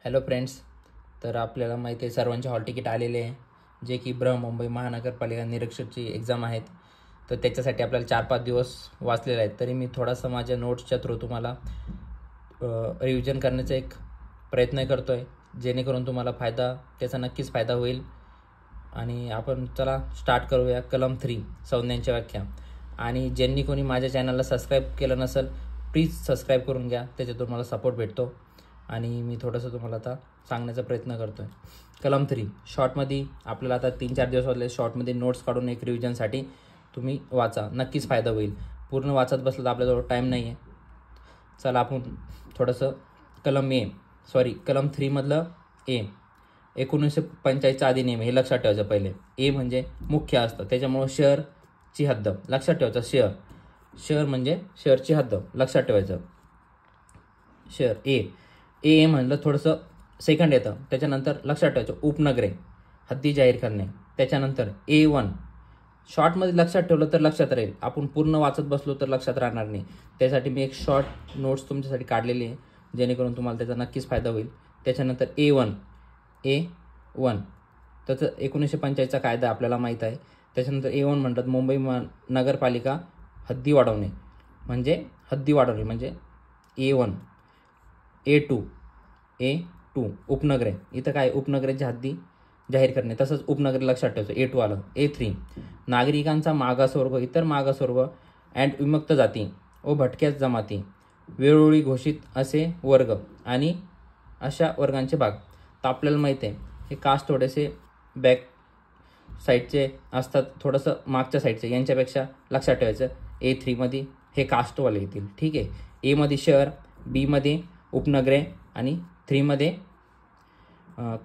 Hello friends, तर आपल्याला माहिती आहे सर्वांचे हॉल तिकीट आलेले आहे, जे की बृहमुंबई महानगरपालिका निरीक्षकची एक्झाम आहेत. तर त्याच्यासाठी आपल्याला 4-5 दिवस वाचलेले आहेत. तरी मी थोडासा माझ्या नोट्सच्या थ्रू तुम्हाला रिव्हिजन करण्याचा एक प्रयत्न करतो आहे, जेणेकरून तुम्हाला त्याचा नक्कीच फायदा होईल. आणि आपण चला स्टार्ट करूया. कलम 3 संज्ञांची व्याख्या. आणि ज्यांनी कोणी माझ्या चॅनलला सबस्क्राईब केलं नसेल, प्लीज सबस्क्राईब करून घ्या, त्याच्यातून मला सपोर्ट भेटतो. आणि मी थोडंसं तुम्हाला आता सांगण्याचा प्रयत्न करतो आहे. कलम 3 शॉर्टमध्ये आपल्याला आता 3-4 दिवस वाचले. शॉर्टमध्ये नोट्स काढून एक रिव्हिजनसाठी तुम्ही वाचा, नक्कीच फायदा होईल. पूर्ण वाचत बसलं तर आपल्याजवळ टाईम नाही आहे. चला आपण थोडंसं कलम 3 मधलं ए 1945चा अधिनियम हे लक्षात ठेवायचं. पहिले ए म्हणजे मुख्य असतं, त्याच्यामुळं शहरची हद्द लक्षात ठेवायचं. शहर म्हणजे शहरची हद्द लक्षात ठेवायचं. शहर ए म्हणलं थोडंसं सेकंड येतं. त्याच्यानंतर लक्षात ठेवायचं उपनगरे हद्दी जाहीर करणे. त्याच्यानंतर A1 शॉर्टमध्ये लक्षात ठेवलं तर लक्षात राहील, आपण पूर्ण वाचत बसलो तर लक्षात राहणार नाही. त्यासाठी मी एक शॉर्ट नोट्स तुमच्यासाठी काढलेली आहे, जेणेकरून तुम्हाला त्याचा नक्कीच फायदा होईल. त्याच्यानंतर A1 त्याचं 1945चा कायदा आपल्याला माहीत आहे. त्याच्यानंतर A1 म्हणतात मुंबई नगरपालिका हद्दी वाढवणे म्हणजे A1. A2 उपनगरे, इथं काय उपनगरांची हद्दी जाहीर करणे, तसंच उपनगरे लक्षात ठेवायचं. A2 आलं. A3 नागरिकांचा मागासवर्ग, इतर मागासवर्ग अँड विमुक्त जाती व भटक्या जमाती, वेळोवेळी घोषित असे वर्ग आणि अशा वर्गांचे भाग. तर आपल्याला माहिती आहे हे कास्ट थोडेसे बॅक साईडचे असतात, थोडंसं मागच्या साईडचे, यांच्यापेक्षा लक्षात ठेवायचं. A3मध्ये हे कास्टवाले येतील. ठीक आहे. एमध्ये शहर, बीमध्ये उपनगरे आणि 3मध्ये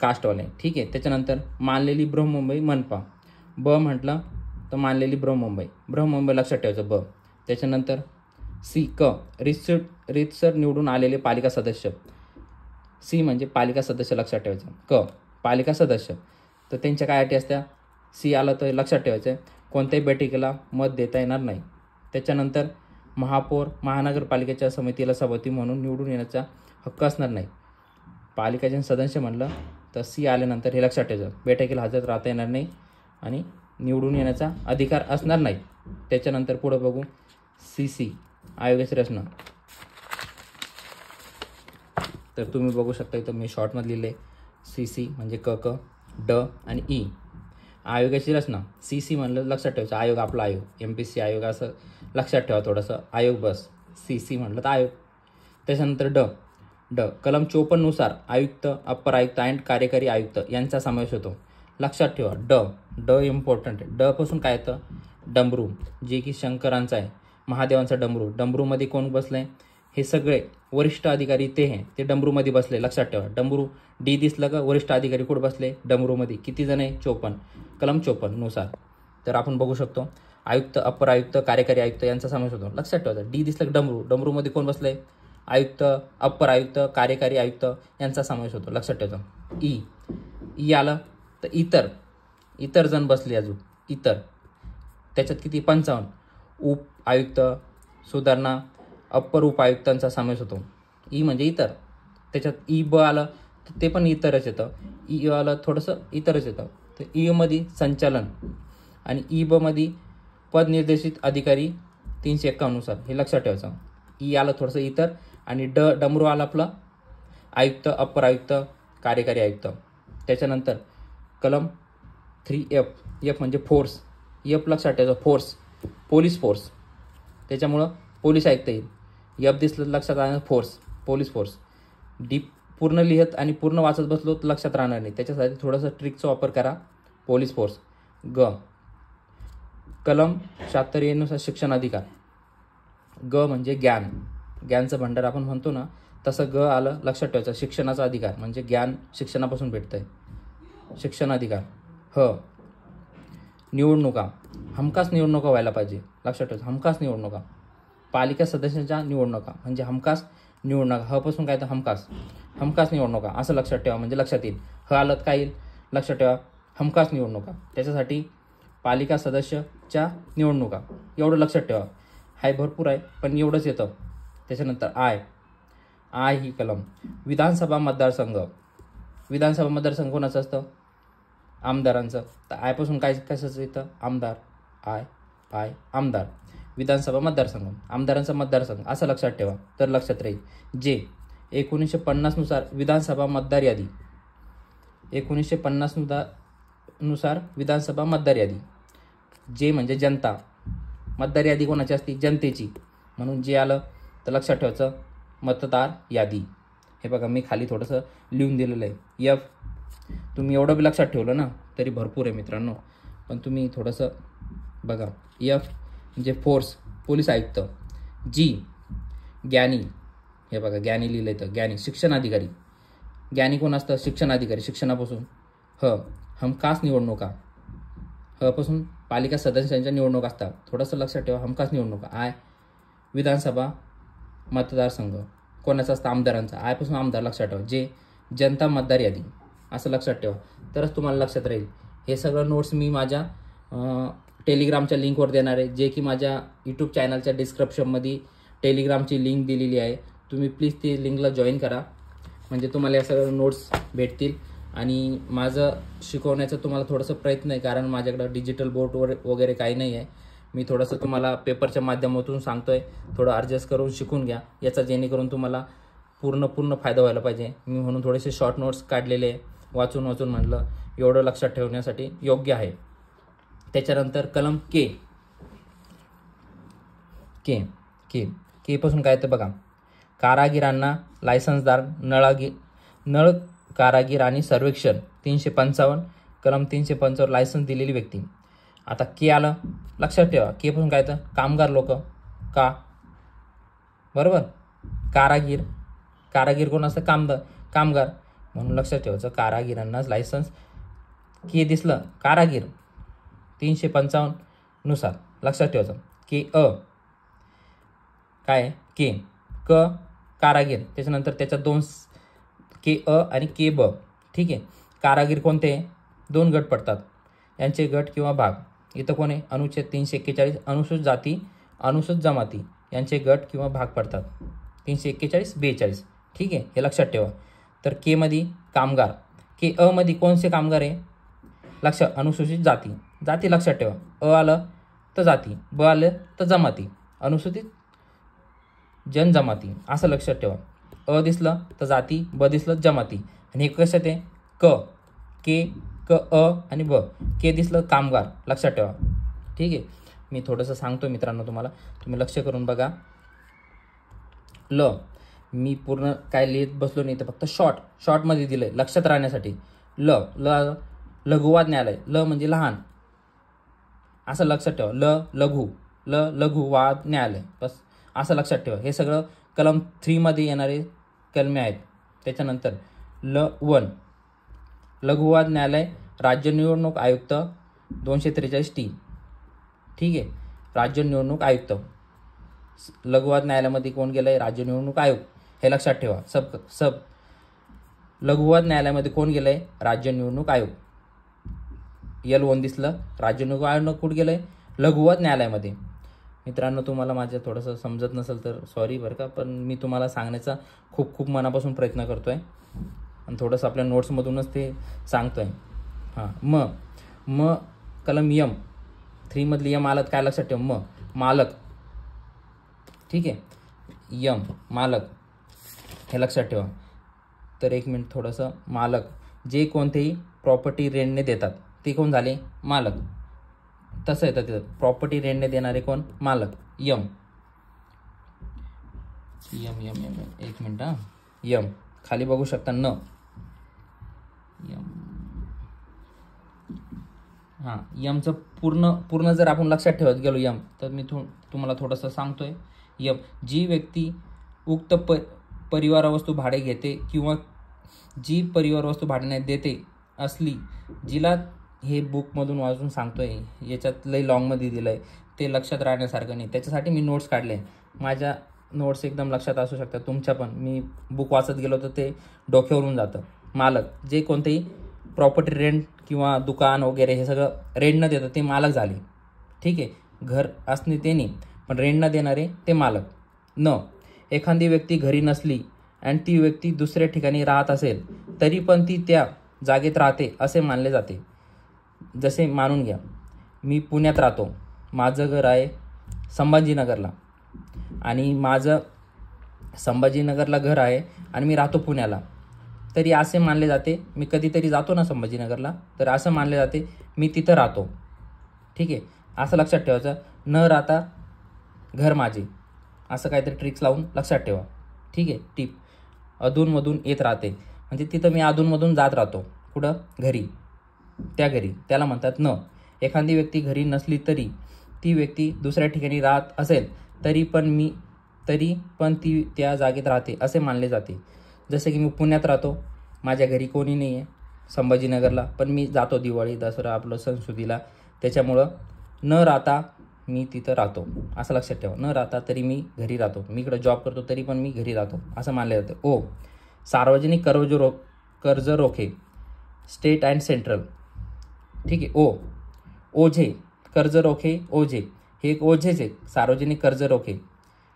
कास्टवाले. ठीक आहे. त्याच्यानंतर मानलेली बृहमुंबई मनपा. ब म्हटलं तर मानलेली बृहमुंबई लक्षात ठेवायचं. ब. त्याच्यानंतर रीतसर निवडून आलेले पालिका सदस्य. सी म्हणजे पालिका सदस्य लक्षात ठेवायचं. पालिका सदस्य तर त्यांच्या काय अटी असत्या. सी आलं तर लक्षात ठेवायचं कोणत्याही बैठकीला मत देता येणार नाही. त्याच्यानंतर महापौर महानगरपालिकेच्या समितीला सभापती म्हणून निवडून येण्याचा हक्क असणार नाही. पालिकेचे सदस्य म्हणलं तर सी आल्यानंतर हे लक्षात ठेवायचं, बैठकीला हजर राहता येणार नाही आणि निवडून येण्याचा अधिकार असणार नाही. त्याच्यानंतर पुढे बघू. CC आयोगाची रचना. तर तुम्ही बघू शकता इथं मी शॉर्टमध्ये लिहिले. CC म्हणजे क ड आणि ई. आयोगाची रचना. CC म्हणलं लक्षात ठेवायचं आयोग, आपला आयोग, MPSC आयोग असं लक्षात ठेवा थोडंसं. आयोग बस. CC म्हटलं तर आयोग. त्याच्यानंतर ड कलम 54 नुसार आयुक्त, अप्पर आयुक्त अँड कार्यकारी आयुक्त यांचा समावेश होतो. लक्षात ठेवा. ड इम्पॉर्टंट आहे. ड पासून काय येतं. डमरू, जे की शंकरांचा आहे, महादेवांचा डमरू. डमरूमध्ये कोण बसलंय, हे सगळे वरिष्ठ अधिकारी ते डमरूमध्ये बसले. लक्षात ठेवा. डमरू डी दिसलं का वरिष्ठ अधिकारी कुठे बसले, डमरूमध्ये. किती जण आहे, 54. कलम 54 नुसार. तर आपण बघू शकतो आयुक्त, अप्पर आयुक्त, कार्यकारी आयुक्त यांचा समावेश होतो. लक्षात ठेवायचा. डी दिसलं डमरूमध्ये कोण बसले, आयुक्त, अप्पर आयुक्त, कार्यकारी आयुक्त यांचा समावेश होतो. लक्षात ठेवायचं. ई आलं तर इतर जण बसले. अजून इतर, त्याच्यात किती, 55. उप आयुक्त, सुधारणा, अप्पर उपायुक्तांचा समावेश होतो. ई म्हणजे इतर. त्याच्यात ई ब आलं तर ते पण इतरच येतं. ई आलं थोडंसं इतरच येतं. तर ई मध्ये संचालन आणि ई ब मध्ये पद निर्देशित अधिकारी 351 नुसार हे लक्षात ठेवायचं. ई आलं थोडंसं इतर आणि डमरू आलं आपलं आयुक्त, अप्पर आयुक्त, कार्यकारी आयुक्त. त्याच्यानंतर कलम 3F म्हणजे फोर्स. F लक्षात ठेवायचं. Police force. त्याच्यामुळं पोलीस आयुक्त येईल. F दिसलं लक्षात राहणार पोलीस फोर्स. डी पूर्ण लिहत आणि पूर्ण वाचत बसलो तर लक्षात राहणार नाही, त्याच्यासाठी थोडंसं ट्रिकचा वापर करा. Police force. कलम 76 नुसार शिक्षण अधिकार. म्हणजे ज्ञानचं भंडार आपण म्हणतो ना, तसं आलं लक्षात ठेवायचं. शिक्षणाचा अधिकार म्हणजे ज्ञान शिक्षणापासून भेटतंय. शिक्षण अधिकार. निवडणुका. हमखास निवडणुका व्हायला पाहिजे. लक्षात ठेवायचं. हमखास निवडणुका. पालिका सदस्यांच्या निवडणुका म्हणजे हमखास निवडणुका. पासून काय तर हमखास निवडणुका असं लक्षात ठेवा, म्हणजे लक्षात येईल. आलं काय येईल, लक्षात ठेवा. हमखास निवडणुका. त्याच्यासाठी पालिका सदस्याच्या निवडणुका एवढं लक्षात ठेवा. हाय भरपूर आहे पण एवढंच येतं. त्याच्यानंतर आय ही कलम. विधानसभा मतदारसंघ विधानसभा मतदारसंघ कोणाचं असतं? आमदारांचं. तर आयपासून काय कशाचं येतं? आमदार. आय आमदार. विधानसभा मतदारसंघ, आमदारांचा मतदारसंघ असं लक्षात ठेवा. तर लक्षात राहील. जे 1950 नुसार विधानसभा मतदार यादी, 1950 नुसार विधानसभा मतदार यादी. जे म्हणजे जनता, मतदार यादी कोणाची असते? जनतेची. म्हणून जे आलं तर लक्षात ठेवायचं मतदार यादी. हे बघा मी खाली थोडंसं लिहून दिलेलं आहे. एफ. तुम्ही एवढं बी लक्षात ठेवलं ना तरी भरपूर आहे मित्रांनो. पण तुम्ही थोडंसं बघा. एफ म्हणजे फोर्स, पोलीस आयुक्त. जी ज्ञानी, हे बघा ज्ञानी लिहिलं आहे. तर ज्ञानी शिक्षणाधिकारी. ज्ञानी कोण असतं? शिक्षणाधिकारी. शिक्षणापासून हमखास निवडणुका. पासून पालिका सदस्यांच्या निवडणूक असतात. थोडंसं लक्षात ठेवा. हमखास निवडणुका. आय विधानसभा मतदारसंघ कोणाचा असतं? आमदारांचा. आयपासून आमदार लक्षात ठेवा. जे जनता मतदार यादी असं लक्षात ठेवा. तरच तुम्हाला लक्षात राहील. हे सगळं नोट्स मी माझ्या टेलिग्रामच्या लिंकवर देणार आहे, जे की माझ्या यूट्यूब चॅनलच्या डिस्क्रिप्शनमध्ये टेलिग्रामची लिंक दिलेली आहे. तुम्ही प्लीज ती लिंकला जॉईन करा, म्हणजे तुम्हाला या सगळं नोट्स भेटतील. आणि माझं शिकवण्याचं तुम्हाला थोडंसं प्रयत्न आहे, कारण माझ्याकडं डिजिटल बोर्ड वगैरे काही नाही आहे. मी थोडंसं तुम्हाला पेपरच्या माध्यमातून सांगतोय. थोडं ॲडजस्ट करून शिकून घ्या याचा, जेणेकरून तुम्हाला पूर्ण फायदा व्हायला पाहिजे. मी म्हणून थोडेसे शॉर्ट नोट्स काढलेले आहे. वाचून म्हटलं एवढं लक्षात ठेवण्यासाठी योग्य आहे. त्याच्यानंतर कलम के पासून काय तर बघा. कारागिरांना लायसन्सदार, नळ कारागीर आणि सर्वेक्षण 355, कलम 355 लायसन्स दिलेली व्यक्ती. आता के आलं, लक्षात ठेवा. के पासून काय तर कामगार लोक. का? बरोबर. कारागीर कोण असतं? कामगार. म्हणून लक्षात ठेवायचं कारागिरांनाच लायसन्स. के दिसलं कारागीर 355 नुसार लक्षात ठेवायचं. के काय? के कारागीर. त्याच्यानंतर त्याच्या दोन के आणि के ब. ठीक आहे. कारागीर कोणते? 2 गट पडतात. यांचे गट किंवा भाग. इथं कोण आहे? अनुच्छेद 341 अनुसूचित जाती, अनुसूचित जमाती यांचे गट किंवा भाग पडतात. 341, 42. ठीक आहे, हे लक्षात ठेवा. तर के मध्ये कामगार. के मध्ये कोणते कामगार आहे? अनुसूचित जाती लक्षात ठेवा. आलं तर जाती, ब आलं तर जमाती, अनुसूचित जनजमाती असं लक्षात ठेवा. दिसलं तर जाती, ब दिसलं जमाती. आणि हे कशात आहे? के आणि ब. के दिसलं कामगार लक्षात ठेवा. ठीक आहे. मी थोडंसं सांगतो मित्रांनो तुम्हाला, तुम्ही लक्ष करून बघा. मी पूर्ण काय लिहित बसलो नाही, तर फक्त शॉर्टमध्ये दिलंय लक्षात राहण्यासाठी. लघुवाद न्यायालय. म्हणजे लहान असं लक्षात ठेवा. लघुवाद न्यायालय बस असं लक्षात ठेवा. हे सगळं कलम 3 मध्ये येणारे कलमे आहेत. त्याच्यानंतर 1 लघुवाद न्यायालय, राज्य निवडणूक आयुक्त 243T. ठीक आहे. राज्य निवडणूक आयुक्त. लघुवाद न्यायालयामध्ये कोण गेलंय? राज्य निवडणूक आयोग. हे लक्षात ठेवा. सब लघुवाद न्यायालयामध्ये कोण गेलंय? राज्य निवडणूक आयोग. L1 दिसलं. राज्य निवडणूक आयोग कुठं गेलंय? लघुवाद न्यायालयामध्ये. मित्रांनो, तुम्हाला माझं थोडंसं समजत नसेल तर सॉरी बरं का, पण मी तुम्हाला सांगण्याचा खूप मनापासून प्रयत्न करतोय आणि थोडंसं आपल्या नोट्समधूनच ते सांगतोय. मग कलम M 3 मधली M आलं काय लक्षात ठेवा? मालक. ठीक आहे. मालक हे लक्षात ठेवा. तर एक मिनिट, थोडंसं मालक जे कोणतेही प्रॉपर्टी रेंटने देतात ते कोण झाले? मालक. तसं येतं तिथं प्रॉपर्टी रेंटने देणारे कोण? मालक. यम. एक मिनिट. यम खाली बघू शकता. यमचं पूर्ण जर आपण लक्षात ठेवत गेलो यम, तर मी तुम्हाला थोडंसं सांगतोय. यम जी व्यक्ती उक्त परिवार वस्तू भाडे घेते किंवा जी परिवार वस्तू भाड्याने देते असली, जिला हे बुकमधून वाचून सांगतोय, याच्यात लई लॉंगमध्ये दिलं आहे, ते लक्षात राहण्यासारखं नाही. त्याच्यासाठी मी नोट्स काढले. माझ्या नोट्स एकदम लक्षात असू शकतात तुमच्या पण. मी बुक वाचत गेलो तर ते डोक्यावरून जातं. मालक जे कोणतेही प्रॉपर्टी रेंट किंवा दुकान वगैरे हे सगळं रेंट न देतं ते मालक झाले. ठीक आहे. घर असणे ते नाही, पण रेंट न देणारे ते मालक. एखादी व्यक्ती घरी नसली आणि ती व्यक्ती दुसऱ्या ठिकाणी राहत असेल तरी पण ती त्या जागेत राहते असे मानले जाते. जसे मानून घ्या, मी पुण्यात राहतो, माझं घर आहे संभाजीनगरला आणि माझं संभाजीनगरला घर आहे आणि मी राहतो पुण्याला, तरी असे मानले जाते, मी कधीतरी जातो ना संभाजीनगरला, तर असं मानले जाते मी तिथं राहतो. ठीक आहे, असं लक्षात ठेवायचं. न राहता घर माझे, असं काहीतरी ट्रिक्स लावून लक्षात ठेवा. ठीक आहे. टिप, अधूनमधून येत राहते म्हणजे तिथं मी अधूनमधून जात राहतो. कुठं? घरी, त्या घरी, त्याला म्हणतात न. एखादी व्यक्ती घरी नसली तरी ती व्यक्ती दुसऱ्या ठिकाणी राहत असेल तरी पण ती त्या जागेत राहते असे मानले जाते. जसे की मी पुण्यात राहतो, माझ्या घरी कोणी नाही आहे संभाजीनगरला, पण मी जातो दिवाळी दसरा आपलं सणसुदीला, त्याच्यामुळं न राहता मी तिथं राहतो असं लक्षात ठेवा. न राहता तरी मी घरी राहतो, मी इकडं जॉब करतो तरी पण मी घरी राहतो असं मानले जाते. ओ, सार्वजनिक कर्ज रोखे, स्टेट अँड सेंट्रल. ठीक आहे. ओ, ओझे, कर्ज रोखे, ओझे, हे एक ओझेच आहेत. सार्वजनिक कर्ज रोखे,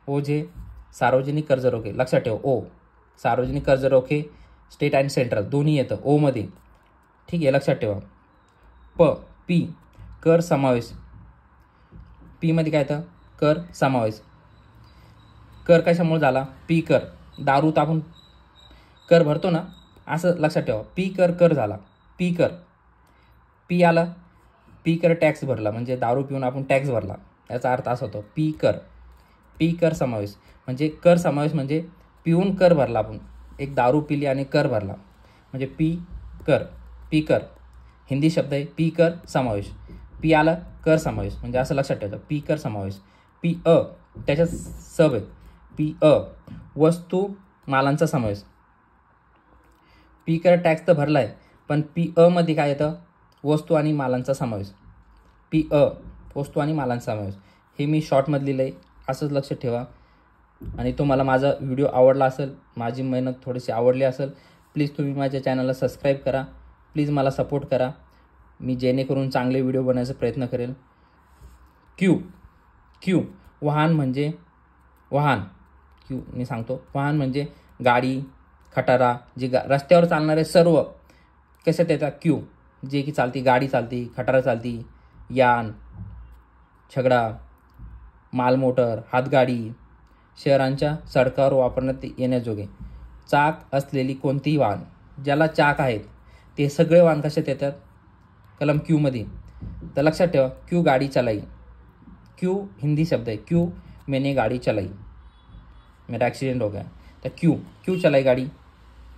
ओझे, सार्वजनिक कर्ज रोखे लक्षात ठेवा. ओ, सार्वजनिक कर्ज रोखे, स्टेट अँड सेंट्रल दोन्ही येतं ओमध्ये. ठीक आहे, लक्षात ठेवा. पी, कर समावेश. पीमध्ये काय येतं? कर समावेश. कर कशामुळे झाला? पी कर, दारूत आपण कर भरतो ना, असं लक्षात ठेवा. पी कर झाला, पी कर, पी आला, पी कर टॅक्स भरला, म्हणजे दारू पिऊन आपण टॅक्स भरला, याचा अर्थ असा होतो पी कर समावेश. म्हणजे कर समावेश म्हणजे पिऊन कर भरला, आपण एक दारू पिली आणि कर भरला म्हणजे पी कर. हिंदी शब्द आहे पी कर समावेश. पी आला, कर समावेश, म्हणजे असं लक्षात ठेवायचं पी कर समावेश. पी अ, त्याच्यात सब आहे. पी अ, वस्तू मालांचा समावेश. पी कर टॅक्स तर भरला आहे, पण पी अ मध्ये काय येतं? वस्तू आणि मालांचा समावेश. पी अ, वस्तू आणि मालांचा समावेश. हे मी शॉर्टमध्ये लिहिलं आहे, असंच लक्षात ठेवा. आणि तुम्हाला माझा व्हिडिओ आवडला असेल, माझी मेहनत थोडीशी आवडली असेल, प्लीज तुम्ही माझ्या चॅनलला सबस्क्राईब करा. प्लीज मला सपोर्ट करा, मी जेणेकरून चांगले व्हिडिओ बनवायचा प्रयत्न करेल. क्यू, वाहन म्हणजे क्यू मी सांगतो. वाहन म्हणजे गाडी, खटारा, जे रस्त्यावर चालणारे सर्व कशात येतात? क्यू. जे की चालती, गाडी चालती, खटारा चालती, यान, छगडा, मालमोटर, हातगाडी, शहरांच्या सडकावर वापरण्यात येण्याजोगे चाक असलेली कोणतीही वाहन, ज्याला चाक आहेत ते सगळे वाहन कशात येतात? कलम क्यूमध्ये. तर लक्षात ठेवा, क्यू गाडी चलाई. क्यू हिंदी शब्द है, क्यू मैंने गाड़ी चलाई, मेरा एक्सीडेंट हो गया. तर क्यू चलाई गाडी,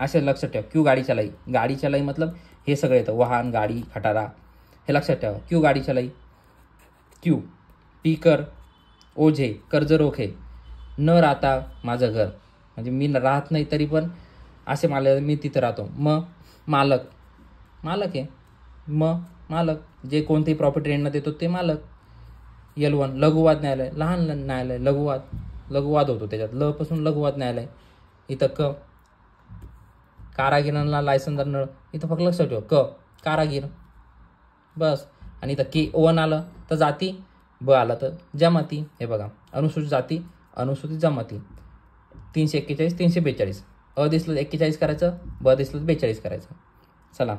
असे लक्षात ठेवा. क्यू गाडी चलाई मतलब हे सगळं येतं, वाहन, गाडी, खटारा, हे लक्षात ठेवा. क्यू गाडी चलाई. क्यू, पी कर, ओझे, कर्ज रोखे, न राहता माझं घर, म्हणजे मी राहत नाही तरी पण असे मी तिथं राहतो. मालक आहे. मालक, जे कोणतेही प्रॉपर्टी रेंटनं देतो ते मालक. L1, लघुवाद न्यायालय, लहान न्यायालय, लघुवाद होतो त्याच्यात, ल पासून लघुवाद न्यायालय. इथं कारागिरांना लायसन नळ, इथं फक्त लक्षात ठेवा कारागीर बस. आणि इथं K1 आलं तर जाती, ब आला तर जमाती. हे बघा, अनुसूचित जाती, अनुसूचित जमाती. 341, 342. अ दिसलं 41 करायचं, ब दिसलं 42 करायचं. चला,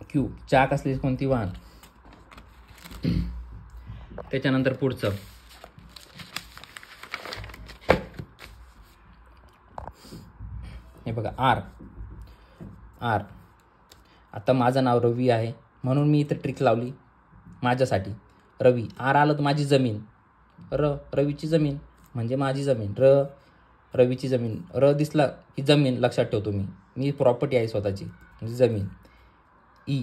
क्यू, चाक असलेली कोणती वाहन. त्याच्यानंतर पुढचं हे बघा, आर. आता माझं नाव रवी आहे म्हणून मी इथं ट्रिक लावली माझ्यासाठी. रवी, आर आलं तर माझी जमीन. रवीची जमीन म्हणजे माझी जमीन. रवीची जमीन, र दिसला की जमीन लक्षात ठेवतो मी प्रॉपर्टी आहे स्वतःची, म्हणजे जमीन. ई,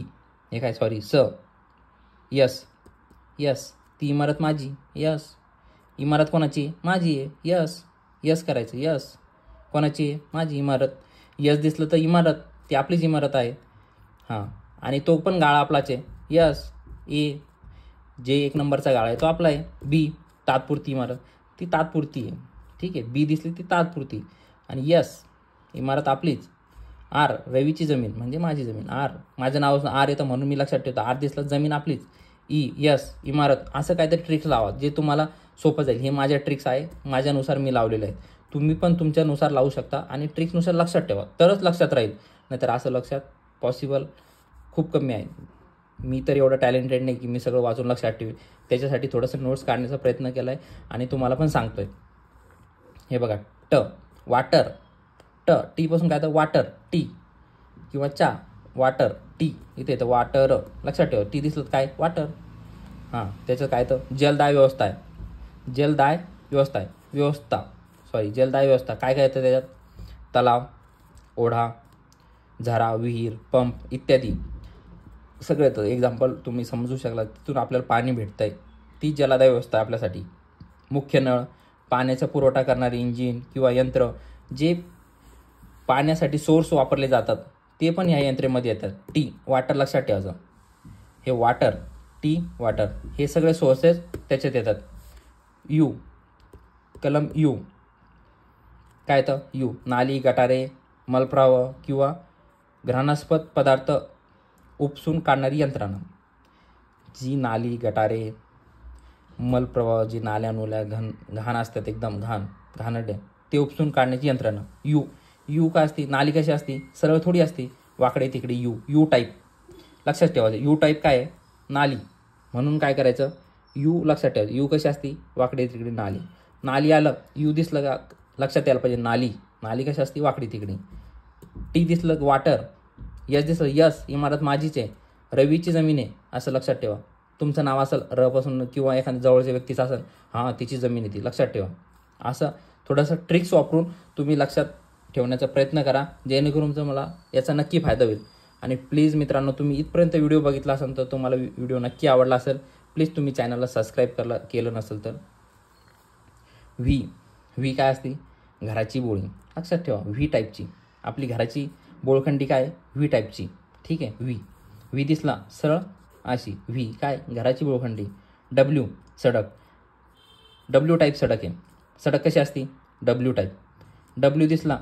हे काय सॉरी, यस, ती इमारत माझी. यस, इमारत कोणाची? माझी आहे. यस करायचं. यस कोणाची आहे? माझी इमारत. यस दिसलं तर इमारत, ती आपलीच इमारत आहे. हां, आणि तो पण गाळा आपलाच आहे. यस. ए, जे 1 नंबरचा गाळा आहे तो आपला आहे. बी, तात्पुरती इमारत, ती तात्पुरती आहे. ठीक आहे, बी दिसली ती तात्पुरती. आणि यस, इमारत आपलीच. आर, रवीची जमीन म्हणजे माझी जमीन. आर, माझं नाव आर येतं म्हणून मी लक्षात ठेवतो. आर दिसलं जमीन आपलीच. ई, यस, इमारत. असं काहीतरी ट्रिक्स लावा जे तुम्हाला सोपं जाईल. हे माझ्या ट्रिक्स आहे, माझ्यानुसार मी लावलेलं आहे. तुम्ही पण तुमच्यानुसार लावू शकता आणि ट्रिक्सनुसार लक्षात ठेवा, तरच लक्षात राहील. नाहीतर असं लक्षात पॉसिबल खूप कमी आहे. मी तर एवढं टॅलेंटेड नाही की मी सगळं वाचून लक्षात ठेवेल. त्याच्यासाठी थोडंसं नोट्स काढण्याचा प्रयत्न केला आहे आणि तुम्हाला पण सांगतो आहे. हे बघा, ट वाटर, टीपासून काय तर वाटर, टी किंवा चा, वाटर, टी इथे येतं वाटर. लक्षात ठेवा, टी दिसलं काय वाटर. हां, त्याचं काय तर जलदाय व्यवस्था आहे. जलदाय व्यवस्था आहे, जलदाय व्यवस्था. काय काय येतं त्याच्यात? तलाव, ओढा, झरा, विहीर, पंप इत्यादी सगळं येतं. एक्झाम्पल तुम्ही समजू शकला, तिथून आपल्याला पाणी भेटतं आहे, ती जलदाय व्यवस्था आपल्यासाठी. मुख्य नळ, पाण्याचा पुरवठा करणारे इंजिन किंवा यंत्र, जे पाण्यासाठी सोर्स वापरले जातात ते पण ह्या यंत्रेमध्ये येतात. टी वाटर लक्षात ठेवायचं. हे वाटर, टी वाटर, हे सगळे सोर्सेस त्याच्यात येतात. यू कलम यू काय तर यू नाली, गटारे, मलप्रवाह किंवा घृणास्पद पदार्थ उपसून काढणारी यंत्रणा. जी नाली, गटारे, मलप्रवाह, जी नाल्या घाण असतात, एकदम घाणेरड्या, ते उपसून काढण्याची यंत्रणा. यू काय असते? नाली कशी असते? सरळ थोडी असते, वाकडे तिकडे. यू टाईप लक्षात ठेवायचं. यू टाईप काय आहे? नाली. म्हणून काय करायचं? यू लक्षात ठेवायचं. यू कशी असते? वाकडे तिकडे नाली. नाली आलं, यू दिसलं का लक्षात यायला पाहिजे नाली कशी असते? वाकडी तिकडी. टी दिसलं वाटर, यस दिसलं यस इमारत माझीच आहे, रवीची जमीन आहे असं लक्षात ठेवा. तुमचं नाव असेल रपासून किंवा एखाद्या जवळच्या व्यक्तीचं असेल, हां तिची जमीन आहे ती, लक्षात ठेवा. असं थोडंसं ट्रिक्स वापरून तुम्ही लक्षात ठेवण्याचा प्रयत्न करा, जेणेकरून तुम्हाला याचा नक्की फायदा होईल. आणि प्लीज मित्रांनो, तुम्ही इथपर्यंत व्हिडिओ बघितला असेल तर तुम्हाला व्हिडिओ नक्की आवडला असेल. प्लीज तुम्ही चॅनलला सबस्क्राईब केलं नसेल तर. व्ही काय असते? घराची बोळी. लक्षात ठेवा, व्ही टाईपची आपली घराची बोळखंडी काय? व्ही टाईपची. ठीक आहे, व्ही दिसला सरळ अशी व्ही काय? घराची बोळखंडी. डब्ल्यू सडक, डब्ल्यू टाईप सडक आहे. सडक कशी असते? W type. डब्ल्यू दिसला,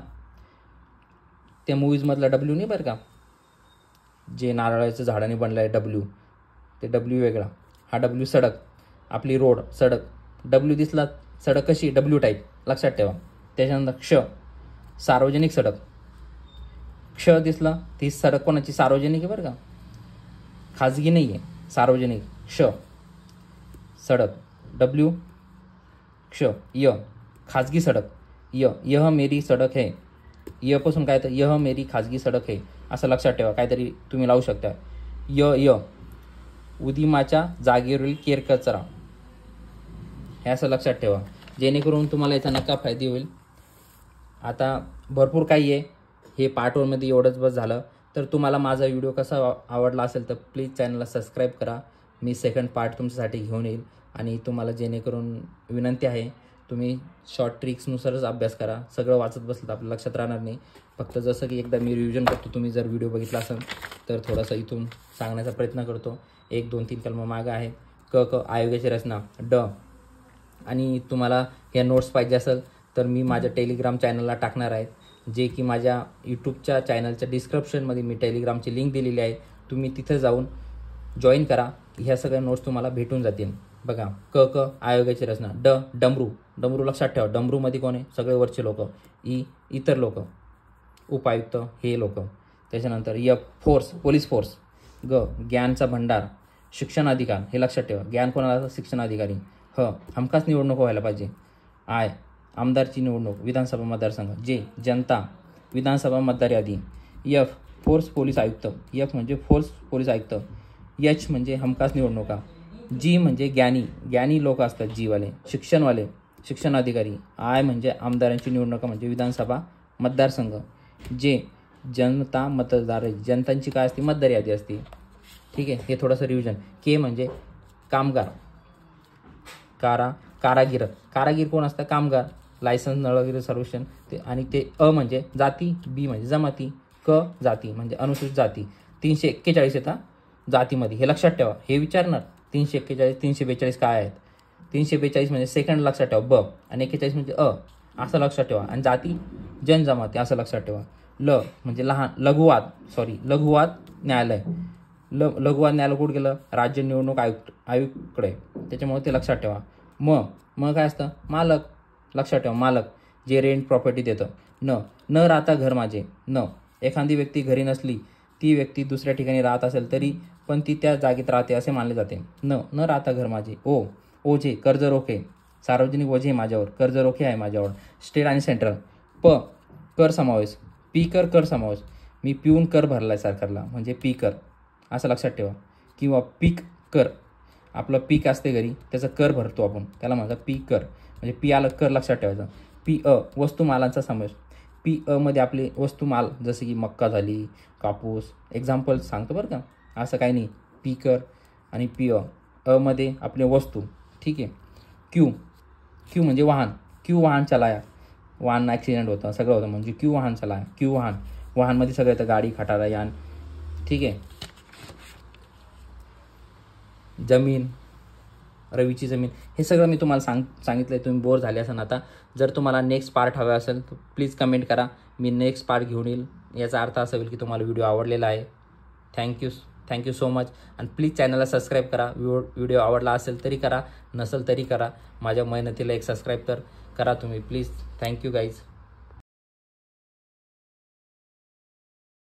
त्या मूवीजमधला डब्ल्यू नाही बरं का, जे नारळाच्या झाडाने बनलं आहे डब्ल्यू, ते डब्ल्यू वेगळा. हा डब्ल्यू सडक, आपली रोड सडक. डब्ल्यू दिसला सडक कशी? डब्ल्यू टाईप, लक्षात ठेवा. त्याच्यानंतर क्ष सार्वजनिक सडक. क्ष दिसला, ती सडक कोणाची? सार्वजनिक आहे बरं का, खाजगी नाही आहे, सार्वजनिक. क्ष सडक, डब्ल्यू क्ष. य खाजगी सडक. यह मेरी सडक है. यपासून काय तर यह मेरी खाजगी सडक है असं लक्षात ठेवा. काहीतरी तुम्ही लावू शकता. य उदिमाच्या जागेवरील केरकचरा, हे असं लक्षात ठेवा, जेणेकरून तुम्हाला याचा नक्का फायदा होईल. आता भरपूर काही आहे, हे पार्ट 1 मध्ये एवढंच बस झालं. तर तुम्हाला माझा व्हिडिओ कसा आवडला असेल तर प्लीज चॅनलला सबस्क्राईब करा. मी सेकंड पार्ट तुमच्यासाठी घेऊन येईल. आणि तुम्हाला जेणेकरून विनंती आहे, तुम्ही शॉर्ट ट्रिक्सनुसारच अभ्यास करा. सगळं वाचत बसलं तर आपल्या लक्षात राहणार नाही. फक्त जसं की एकदा मी रिव्हिजन करतो, तुम्ही जर व्हिडिओ बघितला असेल तर थोडासा इथून सांगण्याचा प्रयत्न करतो. 1, 2, 3 कलम मागं आहे. क आयोगाची रचना. ड आणि तुम्हाला ह्या नोट्स पाहिजे असेल तर मी माझ्या टेलिग्राम चॅनलला टाकणार आहे, जे की माझ्या यूट्यूबच्या चॅनलच्या डिस्क्रिप्शनमध्ये मी टेलिग्रामची लिंक दिलेली आहे. तुम्ही तिथं जाऊन जॉईन करा. ह्या सगळ्या नोट्स तुम्हाला भेटून जातील. बघा, क आयोगाची रचना. डमरू लक्षात ठेवा. डमरूमध्ये कोण आहे? सगळे वरचे लोक. इतर लोक, उपायुक्त हे लोक. त्याच्यानंतर फोर्स पोलीस फोर्स. ज्ञानचा भंडार. शिक्षण अधिकार, हे लक्षात ठेवा. ज्ञान कोणाला? शिक्षण अधिकारी. हमखास निवडणूक व्हायला पाहिजे. आमदारची निवडणूक, विधानसभा मतदारसंघ. जनता, विधानसभा मतदार यादी. फोर्स पोलीस आयुक्त. म्हणजे फोर्स पोलीस आयुक्त. एच म्हणजे हमखास निवडणुका. जी म्हणजे ज्ञानी लोक असतात, जीवाले, शिक्षणवाले, शिक्षण अधिकारी. म्हणजे आमदारांची निवडणुका, म्हणजे विधानसभा मतदारसंघ. जनता मतदार, जनतांची काय असते? मतदार यादी असते. ठीक आहे, हे थोडंसं रिव्हिजन. के म्हणजे कामगार, कारागीर कोण असतं? कामगार. लायसन्स, नळगिरी सर्वेक्षण. आणि ते म्हणजे जाती. बी म्हणजे जमाती. क जाती म्हणजे अनुसूचित जाती. 341 येतात जातीमध्ये, हे लक्षात ठेवा. हे विचारणार 341, 342 काय आहेत? 342 म्हणजे सेकंड लक्षात ठेवा, ब. आणि 41 म्हणजे असं लक्षात ठेवा. आणि जाती जनजमाती असं लक्षात ठेवा. ल म्हणजे लहान. लघुवाद न्यायालय. लघुवाद न्यायालय कुठं गेलं? राज्य निवडणूक आयुक्तकडे. त्याच्यामुळे ते लक्षात ठेवा. म काय असतं? मालक. लक्षात ठेवा, मालक. जे रेंट प्रॉपर्टी देतं. न राहता घर माझे. एखादी व्यक्ती घरी नसली, ती व्यक्ती दुसऱ्या ठिकाणी राहत असेल तरी पण ती त्या जागेत राहते असे मानले जाते. न राहता घर माझे. ओझे कर्ज रोखे, सार्वजनिक ओझे माझ्यावर, कर्ज रोखे आहे माझ्यावर. स्टेट आणि सेंट्रल. कर समावेश. पी कर समावेश. मी पिऊन कर भरलाय सरकारला म्हणजे पी कर, असं लक्षात ठेवा. किंवा पीक कर, आपलं पीक असते घरी त्याचा कर भरतो आपण, त्याला म्हणतात पीक कर. म्हणजे पी आलं कर लक्षात ठेवायचं. वस्तुमालांचा समावेश. मध्ये आपले वस्तुमाल जसे की मक्का झाली, कापूस, एक्झाम्पल सांगतो बरं का, असं काही नाही. पी कर आणि मध्ये आपले वस्तू. ठीक आहे. क्यू म्हणजे वाहन. वाहन चलाया, वाहन ॲक्सिडेंट होतं, सगळं होतं म्हणजे वाहन चलाया. वाहनमध्ये सगळं येतं, गाडी, खटारा, यान. ठीक आहे. जमीन, रवीची जमीन, हे सगळं मी तुम्हाला सांगितलं आहे. तुम्ही बोर झाले असाल आता. जर तुम्हाला नेक्स्ट पार्ट हवा असेल तर प्लीज कमेंट करा, मी नेक्स्ट पार्ट घेऊन येईल. याचा अर्थ असा होईल की तुम्हाला व्हिडिओ आवडलेला आहे. Thank you so much. आणि प्लीज चॅनलला सबस्क्राईब करा. व्हिडिओ आवडला असेल तरी करा, नसेल तरी करा. माझ्या मेहनतीला एक सबस्क्राईब तर करा तुम्ही प्लीज. Thank you guys.